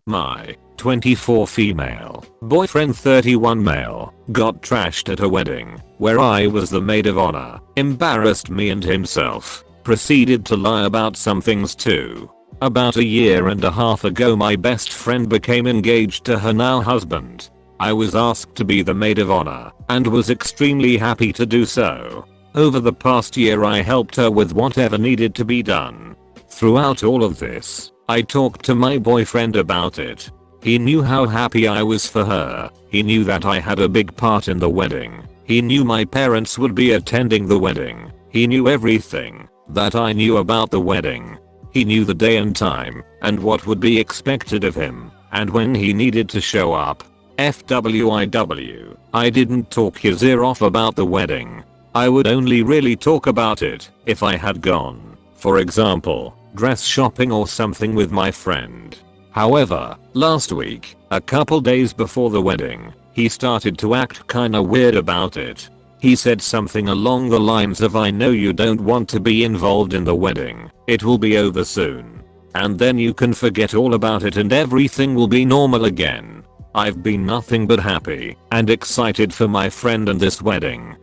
My 24 female boyfriend 31 male got trashed at a wedding where I was the maid of honor, embarrassed me and himself, proceeded to lie about some things too. About a year and a half ago my best friend became engaged to her now husband. I was asked to be the maid of honor and was extremely happy to do so. Over the past year I helped her with whatever needed to be done. Throughout all of this, I talked to my boyfriend about it. He knew how happy I was for her. He knew that I had a big part in the wedding. He knew my parents would be attending the wedding. He knew everything that I knew about the wedding. He knew the day and time and what would be expected of him and when he needed to show up. FWIW. I didn't talk his ear off about the wedding. I would only really talk about it if I had gone, for example, dress shopping or something with my friend. However, last week, a couple days before the wedding, he started to act kinda weird about it. He said something along the lines of, "I know you don't want to be involved in the wedding. It will be over soon. And then you can forget all about it and everything will be normal again." I've been nothing but happy and excited for my friend and this wedding.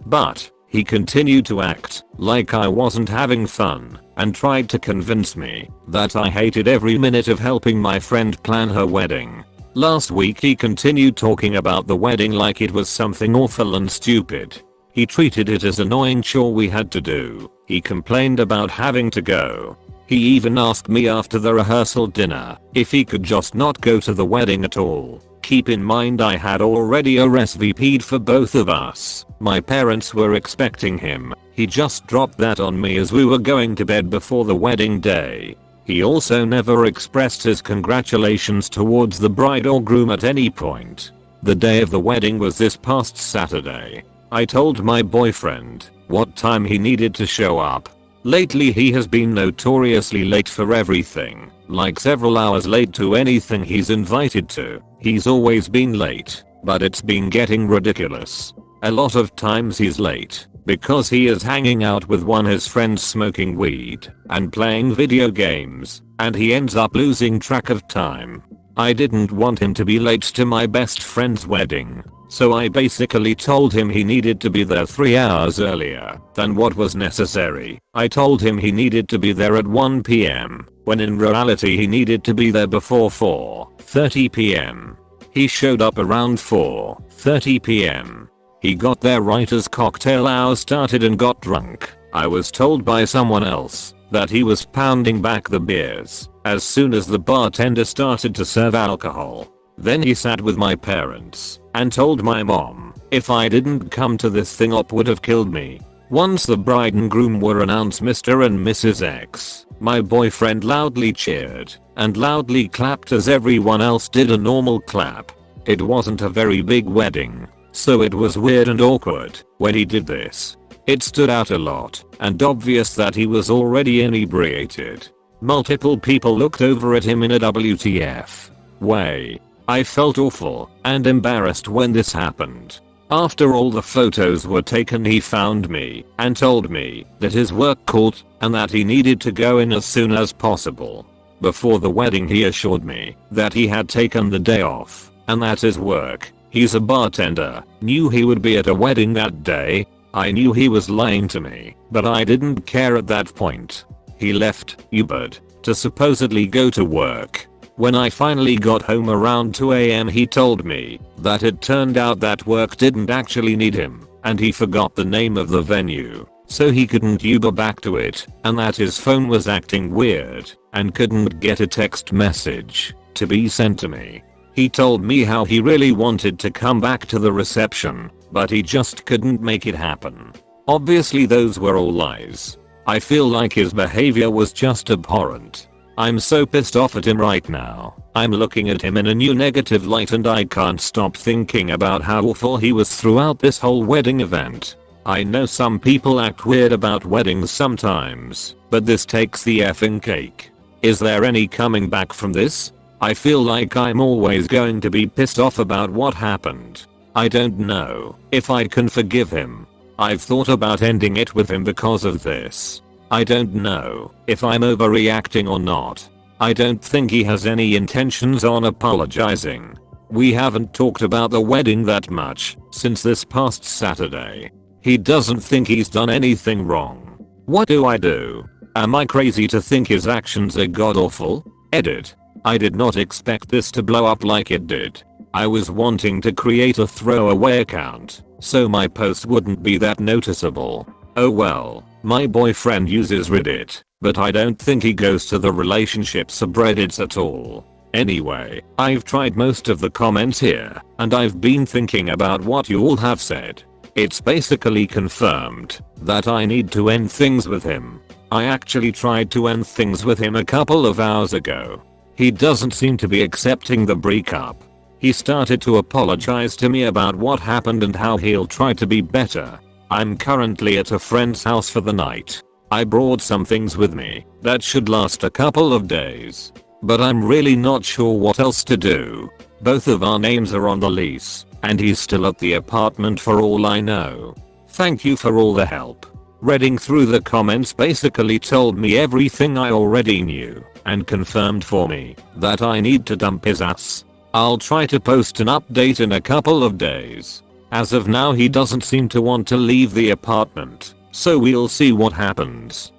But he continued to act like I wasn't having fun and tried to convince me that I hated every minute of helping my friend plan her wedding. Last week he continued talking about the wedding like it was something awful and stupid. He treated it as an annoying chore we had to do. He complained about having to go. He even asked me after the rehearsal dinner if he could just not go to the wedding at all. Keep in mind I had already RSVP'd for both of us. My parents were expecting him. He just dropped that on me as we were going to bed before the wedding day. He also never expressed his congratulations towards the bride or groom at any point. The day of the wedding was this past Saturday. I told my boyfriend what time he needed to show up. Lately he has been notoriously late for everything, like several hours late to anything he's invited to. He's always been late, but it's been getting ridiculous. A lot of times he's late because he is hanging out with his friends smoking weed and playing video games, and he ends up losing track of time. I didn't want him to be late to my best friend's wedding, so I basically told him he needed to be there 3 hours earlier than what was necessary. I told him he needed to be there at 1 PM, when in reality he needed to be there before 4:30 PM. He showed up around 4:30 PM. He got there right as cocktail hour started and got drunk. I was told by someone else that he was pounding back the beers as soon as the bartender started to serve alcohol. Then he sat with my parents and told my mom if I didn't come to this thing op would have killed me. Once the bride and groom were announced, Mr. and Mrs. X, my boyfriend loudly cheered and loudly clapped as everyone else did a normal clap. It wasn't a very big wedding, so it was weird and awkward when he did this. It stood out a lot and obvious that he was already inebriated. Multiple people looked over at him in a WTF way. I felt awful and embarrassed when this happened. After all the photos were taken, he found me and told me that his work called and that he needed to go in as soon as possible. Before the wedding he assured me that he had taken the day off and that his work, he's a bartender, knew he would be at a wedding that day. I knew he was lying to me, but I didn't care at that point. He left, Ubered, to supposedly go to work. When I finally got home around 2 AM he told me that it turned out that work didn't actually need him and he forgot the name of the venue, so he couldn't Uber back to it, and that his phone was acting weird and couldn't get a text message to be sent to me. He told me how he really wanted to come back to the reception, but he just couldn't make it happen. Obviously those were all lies. I feel like his behavior was just abhorrent. I'm so pissed off at him right now. I'm looking at him in a new negative light and I can't stop thinking about how awful he was throughout this whole wedding event. I know some people act weird about weddings sometimes, but this takes the effing cake. Is there any coming back from this? I feel like I'm always going to be pissed off about what happened. I don't know if I can forgive him. I've thought about ending it with him because of this. I don't know if I'm overreacting or not. I don't think he has any intentions on apologizing. We haven't talked about the wedding that much since this past Saturday. He doesn't think he's done anything wrong. What do I do? Am I crazy to think his actions are god awful? Edit. I did not expect this to blow up like it did. I was wanting to create a throwaway account so my post wouldn't be that noticeable. Oh well, my boyfriend uses Reddit, but I don't think he goes to the relationship subreddits at all. Anyway, I've tried most of the comments here, and I've been thinking about what you all have said. It's basically confirmed that I need to end things with him. I actually tried to end things with him a couple of hours ago. He doesn't seem to be accepting the breakup. He started to apologize to me about what happened and how he'll try to be better. I'm currently at a friend's house for the night. I brought some things with me that should last a couple of days. But I'm really not sure what else to do. Both of our names are on the lease, and he's still at the apartment for all I know. Thank you for all the help. Reading through the comments basically told me everything I already knew, and confirmed for me that I need to dump his ass. I'll try to post an update in a couple of days. As of now he doesn't seem to want to leave the apartment, so we'll see what happens.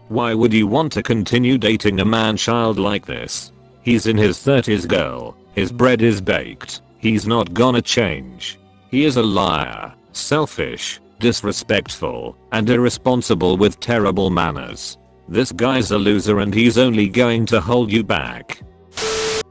Why would you want to continue dating a man-child like this? He's in his 30s, girl. His bread is baked. He's not gonna change. He is a liar, selfish, disrespectful, and irresponsible with terrible manners. This guy's a loser and he's only going to hold you back.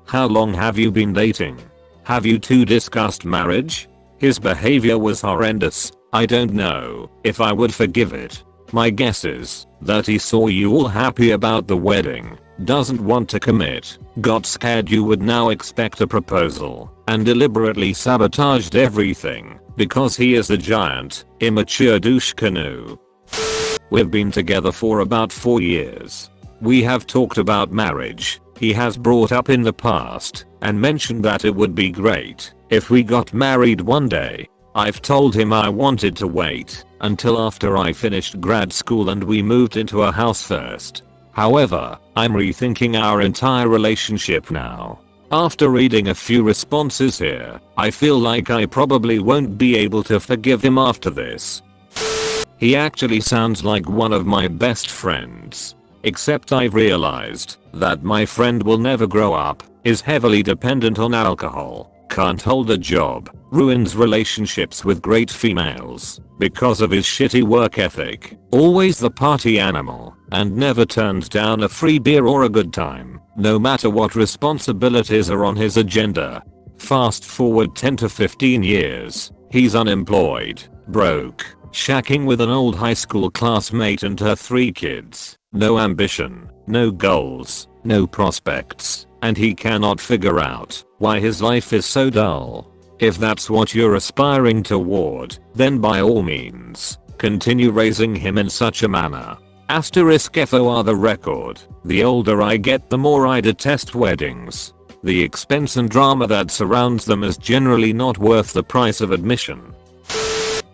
How long have you been dating? Have you two discussed marriage? His behavior was horrendous. I don't know if I would forgive it. My guess is that he saw you all happy about the wedding, doesn't want to commit, got scared you would now expect a proposal, and deliberately sabotaged everything because he is a giant, immature douche canoe. We've been together for about 4 years. We have talked about marriage. He has brought up in the past and mentioned that it would be great if we got married one day. I've told him I wanted to wait until after I finished grad school and we moved into a house first. However, I'm rethinking our entire relationship now. After reading a few responses here, I feel like I probably won't be able to forgive him after this. He actually sounds like one of my best friends. Except I've realized that my friend will never grow up, is heavily dependent on alcohol, can't hold a job, ruins relationships with great females because of his shitty work ethic, always the party animal, and never turns down a free beer or a good time, no matter what responsibilities are on his agenda. Fast forward 10 to 15 years, he's unemployed, broke, shacking with an old high school classmate and her 3 kids, no ambition, no goals, no prospects, and he cannot figure out why his life is so dull. If that's what you're aspiring toward, then by all means, continue raising him in such a manner. Asterisk FOR the record, the older I get the more I detest weddings. The expense and drama that surrounds them is generally not worth the price of admission.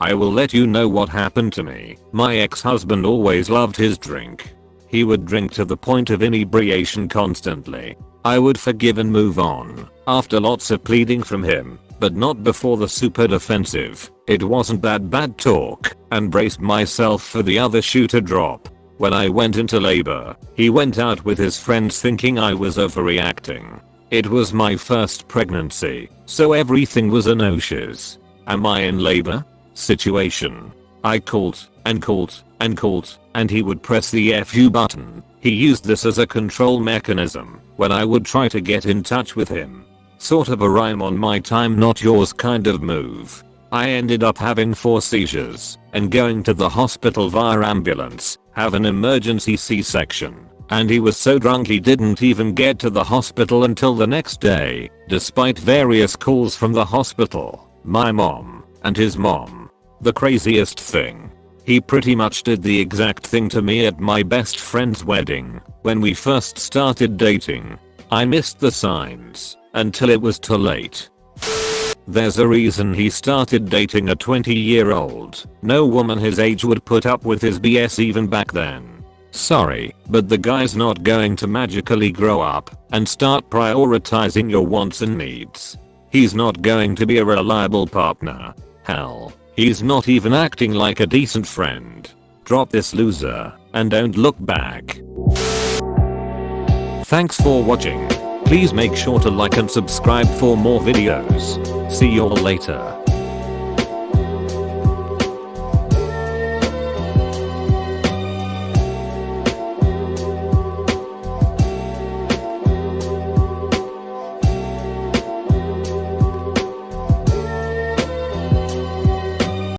I will let you know what happened to me. My ex-husband always loved his drink. He would drink to the point of inebriation constantly. I would forgive and move on after lots of pleading from him, but not before the super defensive, it wasn't that bad talk, and braced myself for the other shoe to drop. When I went into labor, he went out with his friends thinking I was overreacting. It was my first pregnancy, so everything was a no-shiz. Am I in labor? Situation. I called and called and called, and he would press the FU button. He used this as a control mechanism when I would try to get in touch with him. Sort of a rhyme on my time not yours kind of move. I ended up having 4 seizures and going to the hospital via ambulance, have an emergency C-section, and he was so drunk he didn't even get to the hospital until the next day, despite various calls from the hospital, my mom, and his mom. The craziest thing. He pretty much did the exact thing to me at my best friend's wedding, when we first started dating. I missed the signs until it was too late. There's a reason he started dating a 20-year-old. No woman his age would put up with his BS even back then. Sorry, but the guy's not going to magically grow up and start prioritizing your wants and needs. He's not going to be a reliable partner. Hell, he's not even acting like a decent friend. Drop this loser and don't look back. Thanks for watching. Please make sure to like and subscribe for more videos. See you all later.